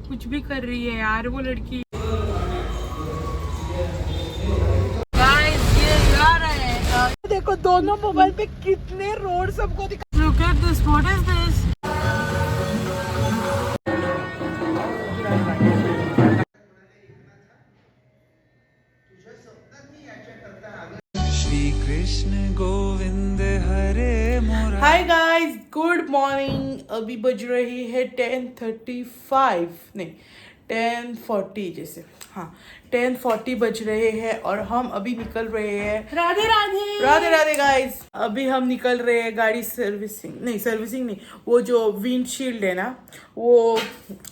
कुछ भी कर रही है यार वो लड़की। देखो दोनों मोबाइल पे कितने रोड सबको दिखा। Look at this, what is this? Shri Krishna Govind Hare Murari. Hi guys, good morning. अभी बज रही है 10:35 नहीं 10:40 जैसे, हाँ 10:40 बज रहे हैं और हम अभी निकल रहे हैं। राधे राधे राधे राधे गाइस, अभी हम निकल रहे हैं गाड़ी सर्विसिंग नहीं, वो जो विंडशील्ड है ना वो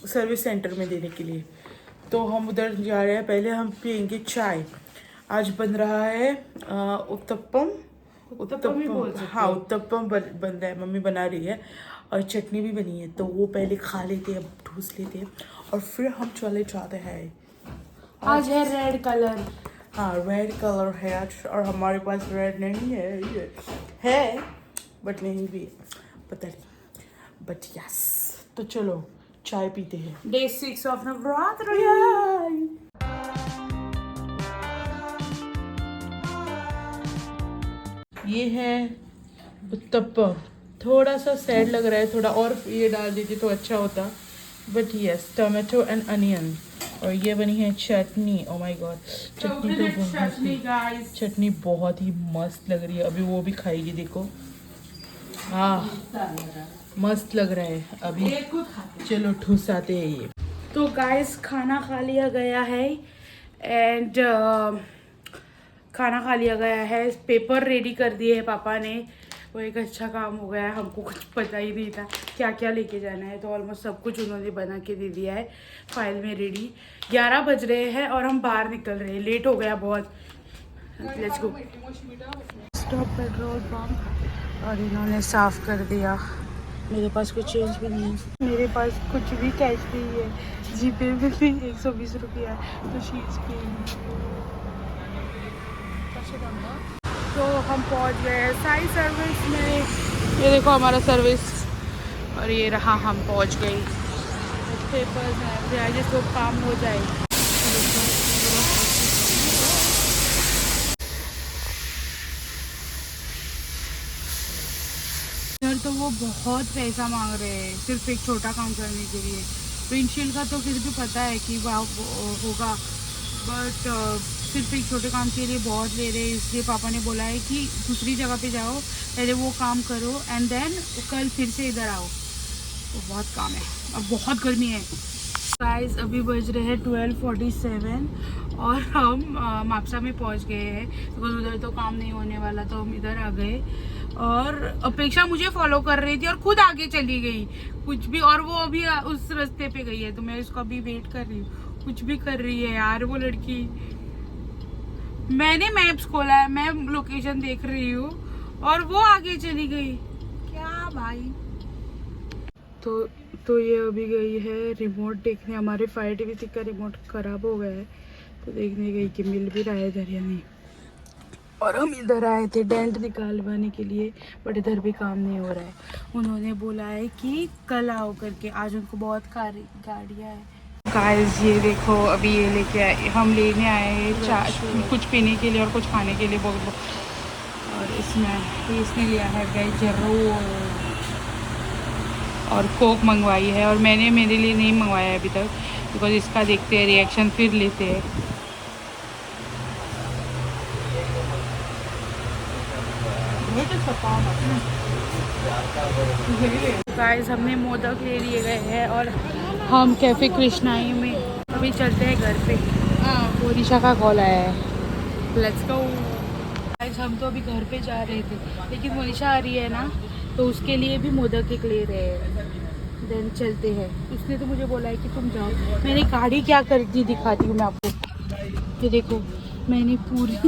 सर्विस सेंटर में देने के लिए। तो हम उधर जा रहे हैं। पहले हम पियेंगे चाय। आज बन रहा है उत्तपम हाँ उत्तपम बन रहा है, मम्मी बना रही है और चटनी भी बनी है। तो वो पहले खा लेते हैं, ठूस लेते हैं और फिर हम चले जाते हैं। आज है रेड कलर। हाँ रेड कलर है आज, और हमारे पास रेड नहीं है, ये है बट नहीं भी पता नहीं, बट यस। तो चलो चाय पीते हैं। Day 6 of Navratri. ये है उत्तपम। थोड़ा सा सैड लग रहा है, थोड़ा और ये डाल देती तो अच्छा होता, but yes tomato and onion. और ये बनी है चटनी। ओ माय गॉड, चटनी बहुत ही मस्त लग रही है। अभी वो भी खाएगी, देखो हाँ मस्त लग रहा है। अभी चलो ठुसाते हैं ये। तो गाइस खाना खा लिया गया है एंड खाना खा लिया गया है। पेपर रेडी कर दिए है पापा ने, वो एक अच्छा काम हो गया है। हमको कुछ पता ही नहीं था क्या क्या लेके जाना है, तो ऑलमोस्ट सब कुछ उन्होंने बना के दे दिया है फाइल में रेडी। 11 बज रहे हैं और हम बाहर निकल रहे हैं, लेट हो गया बहुत। Let's go. Stop petrol pump और इन्होंने साफ कर दिया। मेरे पास कुछ चेंज भी नहीं है, मेरे पास कुछ भी कैश नहीं है। जीपे में भी 120 रुपया है, तो शीट्स भी। तो हम पहुंच गए हैं साई सर्विस में। ये देखो हमारा सर्विस, और ये रहा हम पहुंच गए। पेपर्स हैं जिसको काम हो जाए। सर तो वो बहुत पैसा मांग रहे हैं सिर्फ एक छोटा काम करने के लिए। विंडशील्ड का तो फिर भी पता है कि वहाँ होगा, बट सिर्फ एक छोटे काम के लिए बहुत ले रहे हैं। इसलिए पापा ने बोला है कि दूसरी जगह पे जाओ, पहले वो काम करो एंड देन कल फिर से इधर आओ। तो बहुत काम है, अब बहुत गर्मी है। गाइस अभी बज रहे हैं 12:47 और हम मापसा में पहुंच गए हैं, बिकॉज उधर तो काम नहीं होने वाला, तो हम इधर आ गए। और अपेक्षा मुझे फॉलो कर रही थी और खुद आगे चली गई कुछ भी, और वो अभी उस रास्ते पे गई है, तो मैं इसको अभी वेट कर रही हूँ। कुछ भी कर रही है यार वो लड़की। मैंने मैप्स खोला है, मैं लोकेशन देख रही हूँ और वो आगे चली गई। क्या भाई। तो ये अभी गई है रिमोट देखने। हमारे फायर टीवी का रिमोट खराब हो गया है, तो देखने गई कि मिल भी रहा है इधर या नहीं। और हम इधर आए थे डेंट निकालवाने के लिए, बट इधर भी काम नहीं हो रहा है। उन्होंने बोला है कि कल आओ करके, आज उनको बहुत गाड़ियाँ हैं। गाइस ये देखो अभी ये लेके आए, हम लेने आए हैं चाय, कुछ पीने के लिए और कुछ खाने के लिए बहुत। और इसने लिया है वेज रोल और कोक मंगवाई है, और मैंने मेरे लिए नहीं मंगवाया अभी तक, बिकॉज इसका देखते हैं रिएक्शन फिर लेते हैं। गाइस हमने मोदक ले लिए गए हैं और हम कैफे कृष्णाई में अभी चलते हैं घर पे। वो निशा का कॉल आया है, लेट्स गो। गाइस हम तो अभी घर पे जा रहे थे, लेकिन वो निशा आ रही है ना, तो उसके लिए भी मोदक एक ले रहे हैं, देन चलते हैं। उसने तो मुझे बोला है कि तुम जाओ। मैंने गाड़ी क्या कर दी दिखाती हूँ मैं आपको। ये देखो मैंने पूरी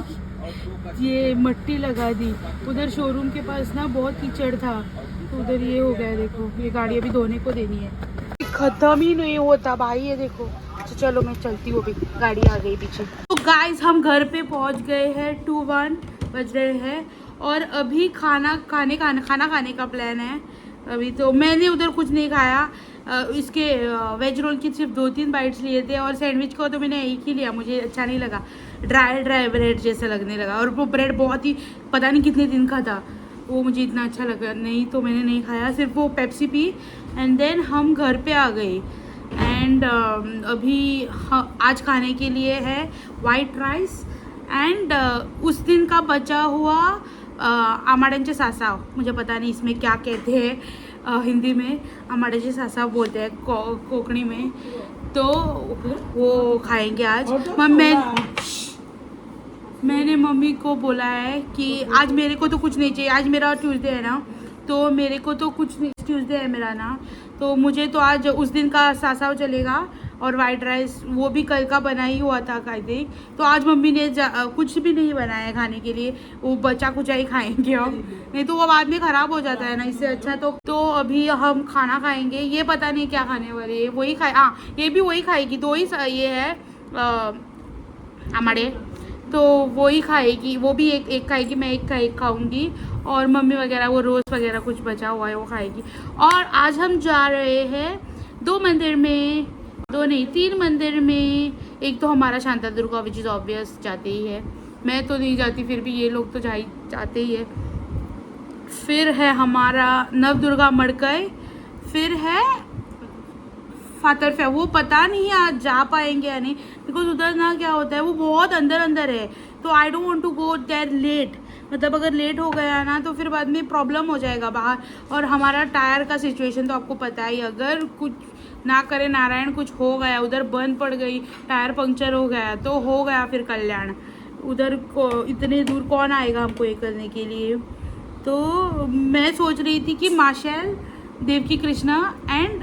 ये मट्टी लगा दी। उधर शोरूम के पास ना बहुत कीचड़ था, तो उधर ये हो गया। देखो ये गाड़ी अभी धोने को देनी है, खत्म ही नहीं होता भाई। ये देखो, तो चलो मैं चलती हूँ, अभी गाड़ी आ गई पीछे। तो गाइस हम घर पे पहुँच गए हैं, 2:01 बज रहे हैं और अभी खाना खाने का प्लान है। अभी तो मैंने उधर कुछ नहीं खाया, इसके वेज रोल की सिर्फ 2-3 बाइट्स लिए थे और सैंडविच को तो मैंने एक ही लिया, मुझे अच्छा नहीं लगा, ड्राई ब्रेड जैसा लगने लगा और वो ब्रेड बहुत ही पता नहीं कितने दिन का था, वो मुझे इतना अच्छा लगा नहीं, तो मैंने नहीं खाया, सिर्फ वो पेप्सी पी एंड देन हम घर पे आ गए। एंड अभी आज खाने के लिए है वाइट राइस एंड उस दिन का बचा हुआ आमाड्यांचे सासाव, मुझे पता नहीं इसमें क्या कहते हैं हिंदी में, आमाड्यांचे सासाव बोलते हैं कोकणी में, तो वो खाएंगे आज। मैंने मम्मी को बोला है कि आज मेरे को तो कुछ नहीं चाहिए, आज मेरा ट्यूसडे है ना, तो मेरे को तो कुछ नहीं, ट्यूसडे है मेरा ना, तो मुझे तो आज उस दिन का सासाव चलेगा और वाइट राइस वो भी कल का बना ही हुआ था आई थिंक, तो आज मम्मी ने कुछ भी नहीं बनाया है खाने के लिए, वो बचा कुचा ही खाएंगे हम, नहीं तो वो बाद में ख़राब हो जाता है ना, इससे अच्छा तो अभी हम खाना खाएंगे, ये पता नहीं क्या खाने वाले है, वही खाए, हाँ ये भी वही खाएगी, दो ही ये है हमारे, तो वही खाएगी, वो भी एक खाएगी, मैं एक खाऊंगी और मम्मी वगैरह वो रोस्ट वगैरह कुछ बचा हुआ है वो खाएगी। और आज हम जा रहे हैं 2 मंदिर में, 2 नहीं 3 मंदिर में, एक तो हमारा Shanta Durga which is obvious जाते ही है, मैं तो नहीं जाती, फिर भी ये लोग तो जाते ही है, फिर है हमारा नव दुर्गा मड़कई, फिर है फातरफे, वो पता नहीं आज जा पाएंगे या नहीं, बिकॉज उधर ना क्या होता है वो बहुत अंदर है, तो I don't want to go there late, मतलब अगर लेट हो गया ना तो फिर बाद में प्रॉब्लम हो जाएगा बाहर, और हमारा टायर का सिचुएशन तो आपको पता ही, अगर कुछ ना करे नारायण कुछ हो गया, उधर बंद पड़ गई, टायर पंक्चर हो गया तो हो गया फिर कल्याण, उधर को इतने दूर कौन आएगा हमको ये करने के लिए। तो मैं सोच रही थी कि माशैल, देवकी कृष्णा एंड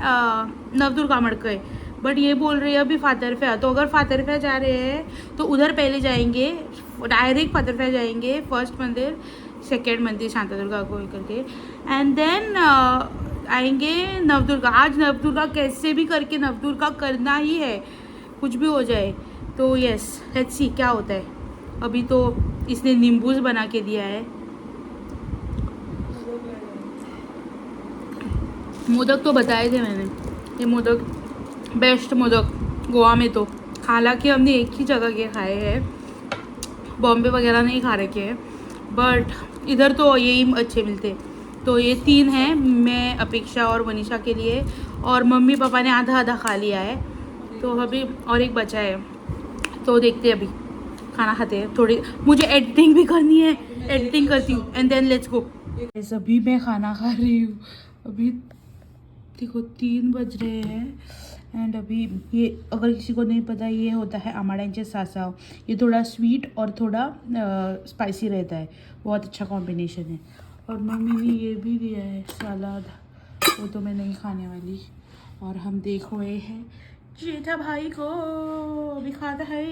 नवदुर्गा मड़कई, बट ये बोल रही है अभी फातरफे, तो अगर फातरफे जा रहे हैं तो उधर पहले जाएंगे, डायरेक्ट फातरफे जाएंगे, फर्स्ट मंदिर, सेकेंड मंदिर शांता दुर्गा को करके, एंड देन आएंगे नवदुर्गा। आज नवदुर्गा कैसे भी करके नवदुर्गा करना ही है, कुछ भी हो जाए, तो यस लेट्स सी क्या होता है। अभी तो इसने नींबूस बना के दिया है, मोदक तो बताए थे मैंने, ये मोदक बेस्ट मोदक गोवा में, तो हालांकि हमने एक ही जगह के खाए हैं, बॉम्बे वगैरह नहीं खा रखे हैं, बट इधर तो यही अच्छे मिलते। तो ये 3 हैं, मैं अपेक्षा और वनीशा के लिए, और मम्मी पापा ने आधा खा लिया है, तो अभी और एक बचा है, तो देखते हैं अभी खाना खाते हैं, थोड़ी मुझे एडिटिंग भी करनी है, एडिटिंग करती हूँ एंड देन लेट्स गो। अभी मैं खाना खा रही हूँ, अभी देखो 3 बज रहे हैं, एंड अभी ये अगर किसी को नहीं पता, ये होता है आमाड्यांचे सासाव, ये थोड़ा स्वीट और थोड़ा स्पाइसी रहता है, बहुत अच्छा कॉम्बिनेशन है। और मम्मी ने ये भी दिया है सलाद, वो तो मैं नहीं खाने वाली, और हम देख रहे हैं जेठा भाई को भी खाता है।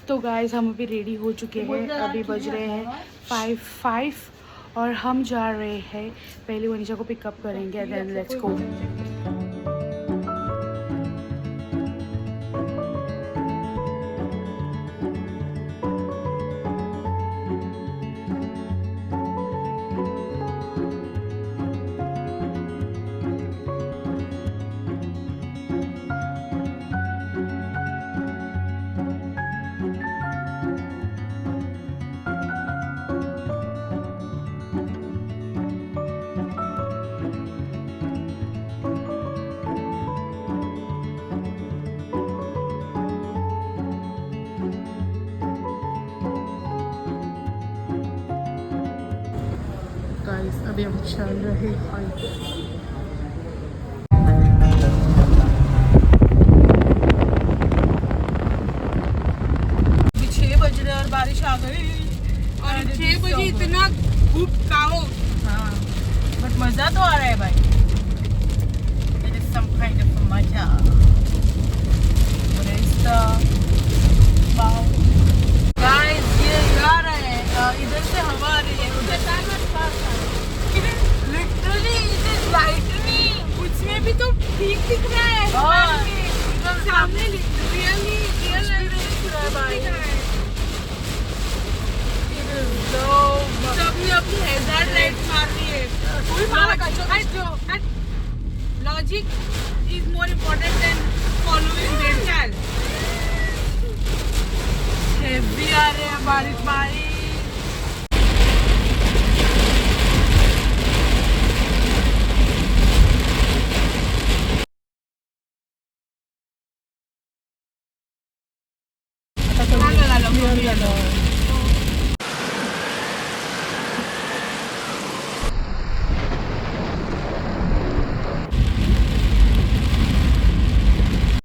तो गाइस हम अभी रेडी हो चुके हैं, अभी बज रहे हैं 5 और हम जा रहे हैं, पहले वनीशा को पिकअप करेंगे, देन लेट्स गो। अभी हम चल रहे हैं, 6 बज रहे और बारिश आ गई, और 6 बजे इतना धूप काओ, हाँ बट मजा तो आ रहा है भाई, it is some kind of मजा, गाइस ये आ रहा है, इधर से हवा आ रही है, उधर लिटरली इट इज लाइटनिंग, उसमें भी तो ठीक दिख रहा है, सामने रियल लग रहा है, सबने अपनी हैजार्ड लाइट मार दी है, तू भी मारा का logic is more important than following their चाल। हेवी आ रहे हैं बारिश बारिश।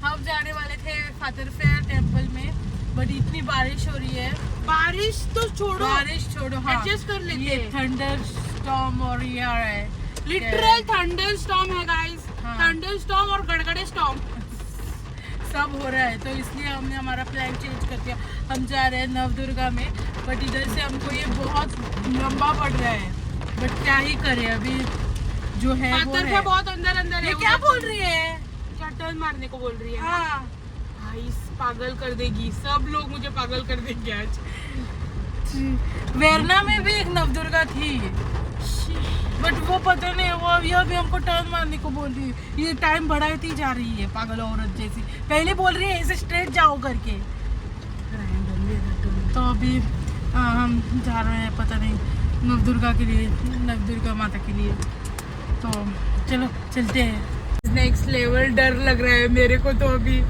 हम जाने वाले थे फादर फेयर टेम्पल में, बट इतनी बारिश हो रही है। बारिश तो छोड़ो, बारिश छोड़ो, हाँ एडजस्ट कर लेते ये हैं। थंडर स्टॉर्म और ये आ रहा है, लिटरल थंडर स्टॉर्म है गाइस, हाँ। थंडर स्टॉर्म और गड़गड़े स्टॉर्म सब हो रहा है। तो इसलिए हमने हमारा प्लान चेंज कर दिया। हम जा रहे हैं नवदुर्गा में, बट इधर से हमको ये बहुत लंबा पड़ रहा है, बट क्या ही करें अभी जो है वो फादर है। का बहुत अंदर अंदर है। ये क्या बोल रही है? क्या टर्न मारने को बोल रही है? हाँ भाई पागल कर देगी, सब लोग मुझे पागल कर देंगे आज। वेरना में भी एक नवदुर्गा थी, बट वो पता नहीं वो अभी हमको टर्न मारने को बोल रही है। ये टाइम बढ़ाती जा रही है पागल औरत जैसी। पहले बोल रही है ऐसे स्ट्रेट जाओ करके, तो अभी हम जा रहे हैं पता नहीं नवदुर्गा के लिए, नवदुर्गा माता के लिए। तो चलो चलते हैं। नेक्स्ट लेवल डर लग रहा है मेरे को तो अभी।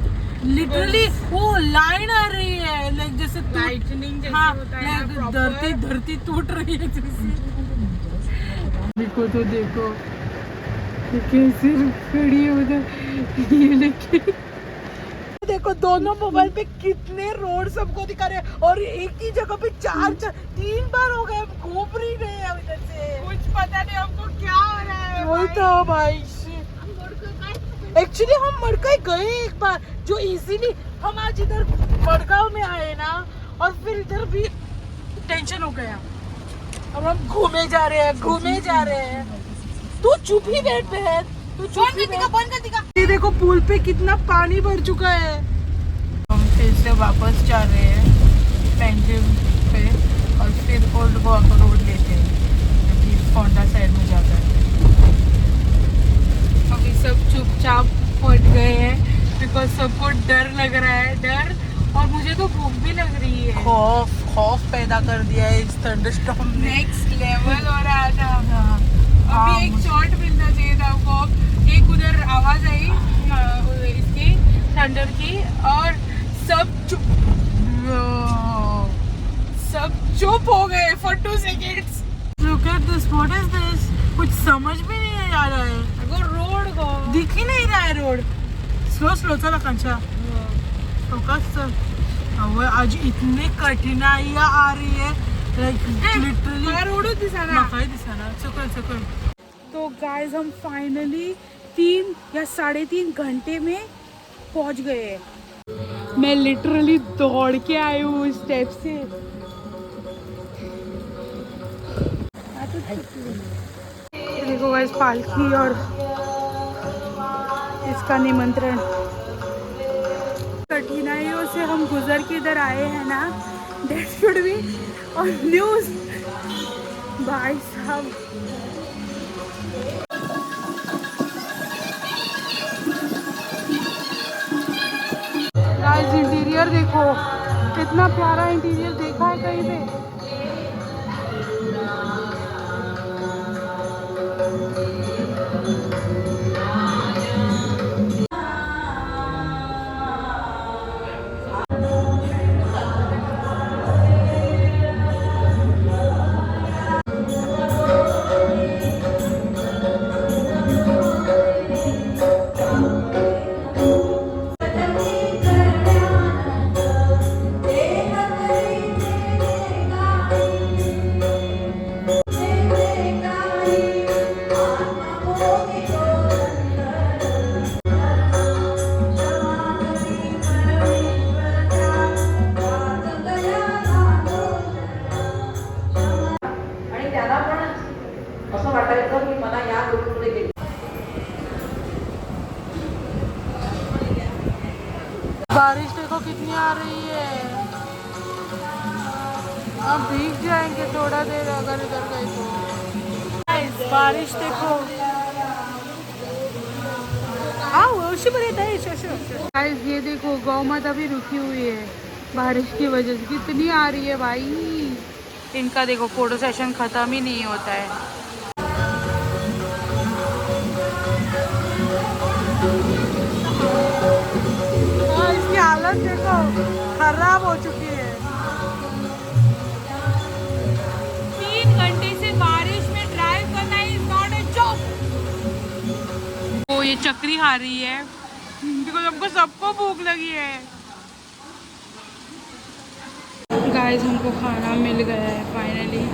लिटरली वो लाइन आ रही है लाइक जैसे लाइटनिंग जैसे हाँ होता है ना, like proper। धरती टूट रही है जैसे। देखो तो देखो कैसे खड़ी है उधर ये लेके। देखो दोनों मोबाइल पे कितने रोड सबको दिखा रहे हैं, और एक ही जगह पे तीन बार हो गए घूम रही रहे हैं उधर से। कुछ पता नहीं हमको क्या हो रहा है। वही तो भाई, एक्चुअली हम मड़कई गए एक बार, जो इजीली हम आज इधर मड़गांव में आए ना, और फिर इधर भी टेंशन हो गया। अब हम घूमे जा रहे हैं। तू चुप ही बैठ बहन, तू चुप ही बैठ। ये देखो पुल पे कितना पानी भर चुका है। हम फिर से वापस जा रहे हैं पेंजिम पे, और फिर ओल्ड गोवा का रोड लेते हैं जो कि फोंडा साइड में जाता है। अभी सब चुपचाप पहुंच गए हैं बिकॉज सबको डर लग रहा है, डर, और मुझे तो भूख भी लग रही है। खौफ पैदा कर दिया है इस थंडरस्टॉर्म ने। नेक्स्ट लेवल हो रहा था। हाँ, अभी एक शॉट मिलना चाहिए था हमको। एक उधर आवाज आई इसकी थंडर की, और सब चुप हो गए for 2 seconds। Look at this, what is this? कुछ समझ में नहीं आ रहा है। वो रोड को दिख ही नहीं रहा है रोड। स्लो चला कंचा, फोकस चल। अब आज इतनी कठिनाइयाँ आ रही है, लाइक लिटरली रोड दिसाना। चल। तो गाइस हम फाइनली 3 या 3.5 घंटे में पहुंच गए। मैं लिटरली दौड़ के आई हूँ स्टेप से। देखो गाइस पालकी और इसका निमंत्रण। कठिनाइयों से हम गुजर के इधर आए हैं ना, that should be on news भाई साहब। गाइस इंटीरियर देखो, कितना प्यारा इंटीरियर, देखा है कहीं पे? बारिश देखो कितनी आ रही है। हम भीग जाएंगे थोड़ा देर अगर इधर गए तो। बारिश देखो। आओ उसी पर रहता है गाइस ये देखो गौ माता भी रुकी हुई है बारिश की वजह से, कितनी आ रही है भाई। इनका देखो फोटो सेशन खत्म ही नहीं होता है। और इसकी हालत देखो खराब हो चुकी है। 3 घंटे से बारिश में ड्राइव करना इज नॉट अ जॉब। वो ये चक्री खा रही है बिकॉज हमको सबको भूख लगी है। गाइस हमको खाना मिल गया है फाइनली।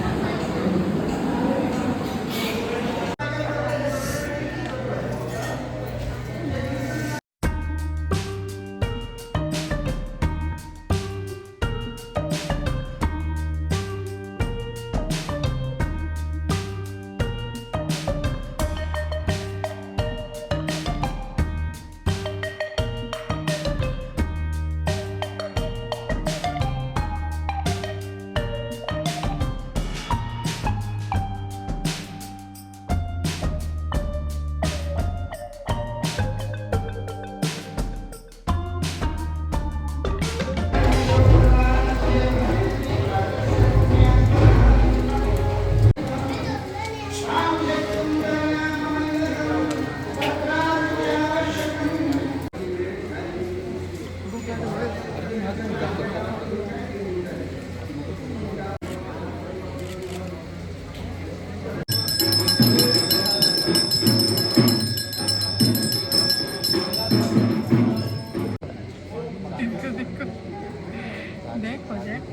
देखो देखो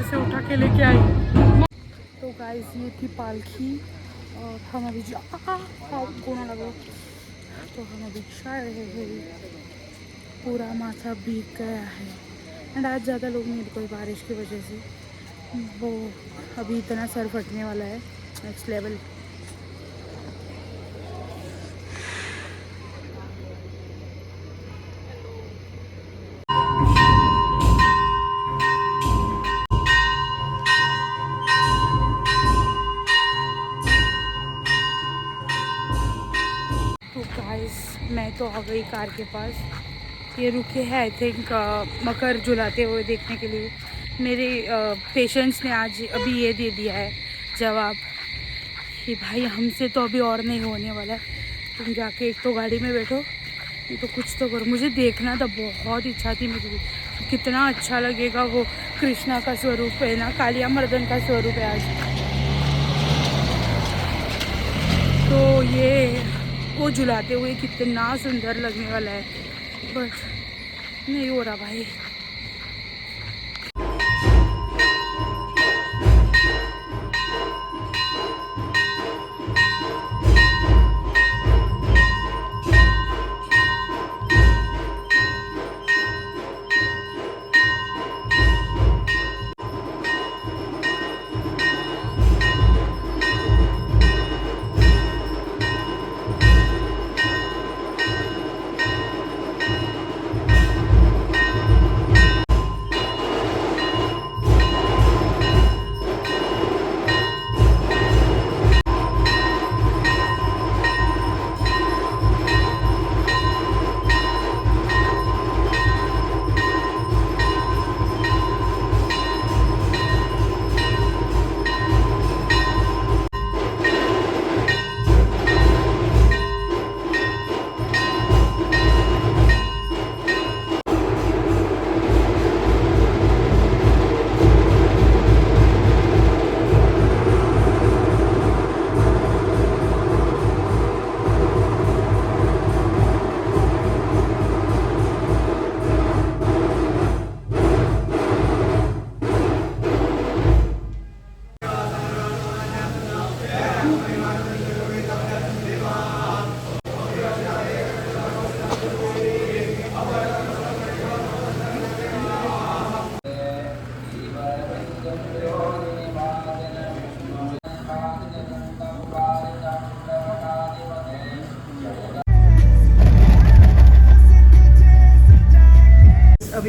से उठा के लेके आई। तो गाइस ये थी पालकी और हम अभी कोना लगो तो हम अभी जा रहे हैं। पूरा माथा भीग गया है एंड आज ज़्यादा लोग नहीं कोई बारिश की वजह से। वो अभी इतना सर फटने वाला है नेक्स्ट लेवल। मैं तो आ गई कार के पास। ये रुके हैं आई थिंक मकर झुलाते हुए देखने के लिए। मेरे पेशेंट्स ने आज अभी ये दे दिया है जवाब कि भाई हमसे तो अभी और नहीं होने वाला है, तुम जाके एक तो गाड़ी में बैठो नहीं तो कुछ तो करो। मुझे देखना था, बहुत इच्छा थी मेरी, कितना अच्छा लगेगा वो कृष्णा का स्वरूप है ना, कालिया मर्दन का स्वरूप है आज। तो ये वो झुलाते हुए कितना सुंदर लगने वाला है, बट नहीं हो रहा भाई।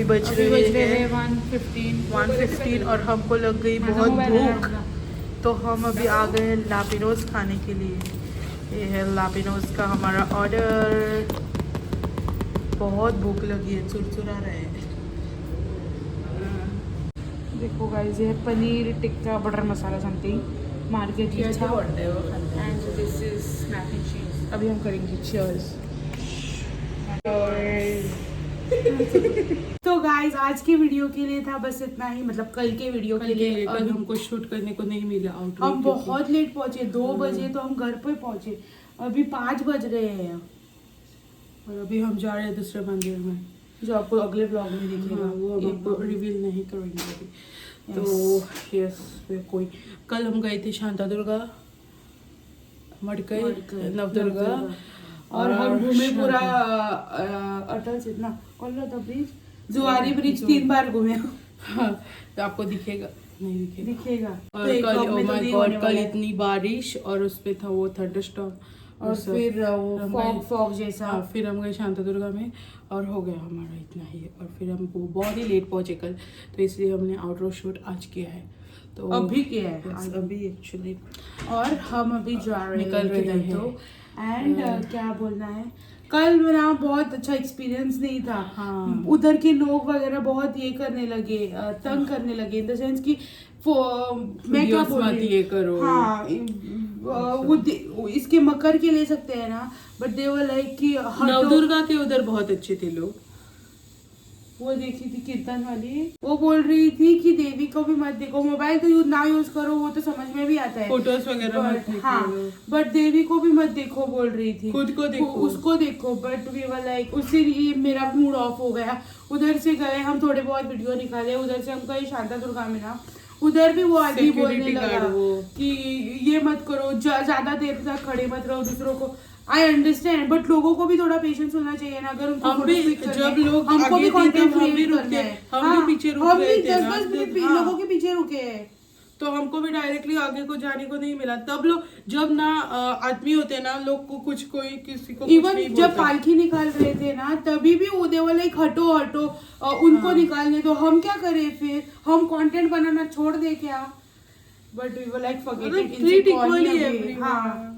बज रहे हैं 1:15 और हमको लग गई बहुत भूख, तो हम अभी आ गए हैं लापिनोज खाने के लिए। ये है लापिनोज का हमारा ऑर्डर। बहुत भूख लगी है, चुरचुरा रहे हैं। देखो गाइस, ये है paneer tikka butter masala something market की अच्छा and this is mac and cheese. अभी हम करेंगे चीयर्स। तो गाइस, आज के वीडियो के लिए था बस इतना ही, मतलब कल के वीडियो के लिए। कल हमको शूट करने को नहीं मिला आउट। हम बहुत लेट पहुंचे, 2 बजे तो हम घर पे पहुंचे, अभी 5 बज रहे हैं और अभी हम जा रहे हैं दूसरे मंदिर में, जो आपको अगले ब्लॉग में दिखेगा। हाँ, वो हम आपको रिवील नहीं करेंगे अभी। तो यस, कोई कल हम गए थे शांता दुर्गा, मडकई, नवदुर्गा और हम घूमे पूरा अटल से ना कोलकाता ब्रिज, जुआरी ब्रिज 3 बार घूमे। हाँ, तो आपको दिखेगा नहीं दिखेगा। और तो एक कल vlog ओ में तो माय नहीं गॉड, होने कल वाला है। इतनी बारिश और उस पे था वो थंडरस्टॉर्म और फिर वो फॉग जैसा। हाँ, फिर हम गए शांता दुर्गा में और हो गया हमारा इतना ही। और फिर हम वो बहुत ही लेट पहुंचे कल, तो इसलिए हमने आउटडोर शूट आज किया है। तो अभी किया है आज अभी एक्चुअली और हम अभी जा रहे निकल रहे किधर हैं। तो एंड क्या बोलना है, कल मेरा बहुत अच्छा एक्सपीरियंस नहीं था। हाँ। उधर के लोग वगैरह बहुत ये करने लगे, तंग करने लगे, इन द सेंस कि मैं क्या Videos बोल मत रही ये करो। हाँ, वो इसके मकर के ले सकते हैं ना, बट दे वर लाइक कि नवदुर्गा के उधर बहुत अच्छे थे लोग। वो देखी थी कीर्तन वाली, वो बोल रही थी कि देवी को भी मत देखो, मोबाइल तो ना यूज करो, वो तो समझ में भी आता है, फोटोज वगैरह मत बट देखो। हाँ, बट देवी को भी मत देखो बोल रही थी। खुद को देखो। उसको देखो, बट वी वर लाइक, उससे ये मेरा मूड ऑफ हो गया। उधर से गए हम, थोड़े बहुत वीडियो निकाले, उधर से हम गए शांता दुर्गा में ना, उधर भी वो आदमी बोलने Security लगा guard वो। कि ये मत करो, ज्यादा देर तक खड़े मत रहो दूसरों को। आई अंडरस्टैंड, बट लोगों को भी थोड़ा पेशेंस होना चाहिए ना। अगर उनको हम photo भी click करना जब है, लोग हमको आगे भी थे content तब हम भी create रुक करना गए, है। हम भी पीछे रुक हम गए भी थे 10-10 ना। मिनट हाँ। लोगों के पीछे रुके हैं। तो हमको भी डायरेक्टली आगे को जाने को नहीं मिला। तब लोग जब ना आदमी होते हैं ना, लोग को कुछ कोई किसी को कुछ इवन नहीं जब बोलता। पालकी निकाल रहे थे ना, तभी भी उदय वाले हटो हटो, उनको निकालने दो। हम क्या करें फिर, हम कंटेंट बनाना छोड़ दे क्या? But we were like forget मतलब इट, treat equally everyone। हाँ,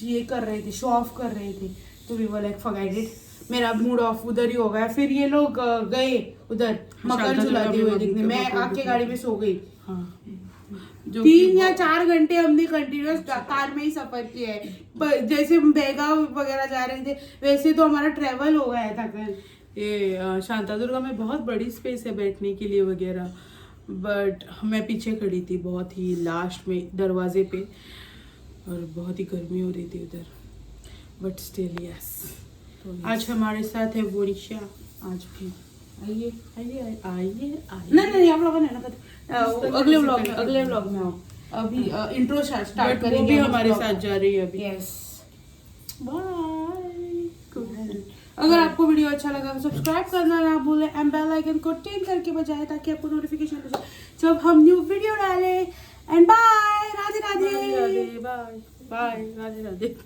ये कर रहे थे, शो ऑफ कर रहे थे, तो we were like forget it. मेरा मूड ऑफ उधर ही हो गया। फिर ये लोग गए उधर मकर शांता झुलाते दुर्गा हुए में देखने, मैं आके गाड़ी में सो गई। हाँ, जो 3 या 4 घंटे हमने कंटिन्यूअस कार में ही सफर किया है। जैसे हम बेगा वगैरह जा रहे थे, वैसे तो हमारा ट्रेवल हो गया था कल। ये शांता दुर्गा में बहुत बड़ी स्पेस है बैठने के लिए वगैरह, बट मैं पीछे खड़ी थी बहुत ही लास्ट में दरवाजे पे, और बहुत ही गर्मी हो रही थी उधर, बट स्टिल यस। आज हमारे साथ है वोनिशा, आज भी आइए आइए आइए आइए। नहीं आप लोगों ने ना अगले व्लॉग में आओ। अभी इंट्रो स्टार्ट बट वो करेंगे भी हम हमारे vlog साथ में। जा रही है अभी। Yes, bye. अगर आपको वीडियो अच्छा लगा तो सब्सक्राइब करना ना भूलें एंड बेल आइकन को टिंग करके बजाएं, ताकि आपको नोटिफिकेशन मिल जाए जब हम न्यू वीडियो डालें। And bye, Radhe Radhe. Bye bye Radhe Radhe.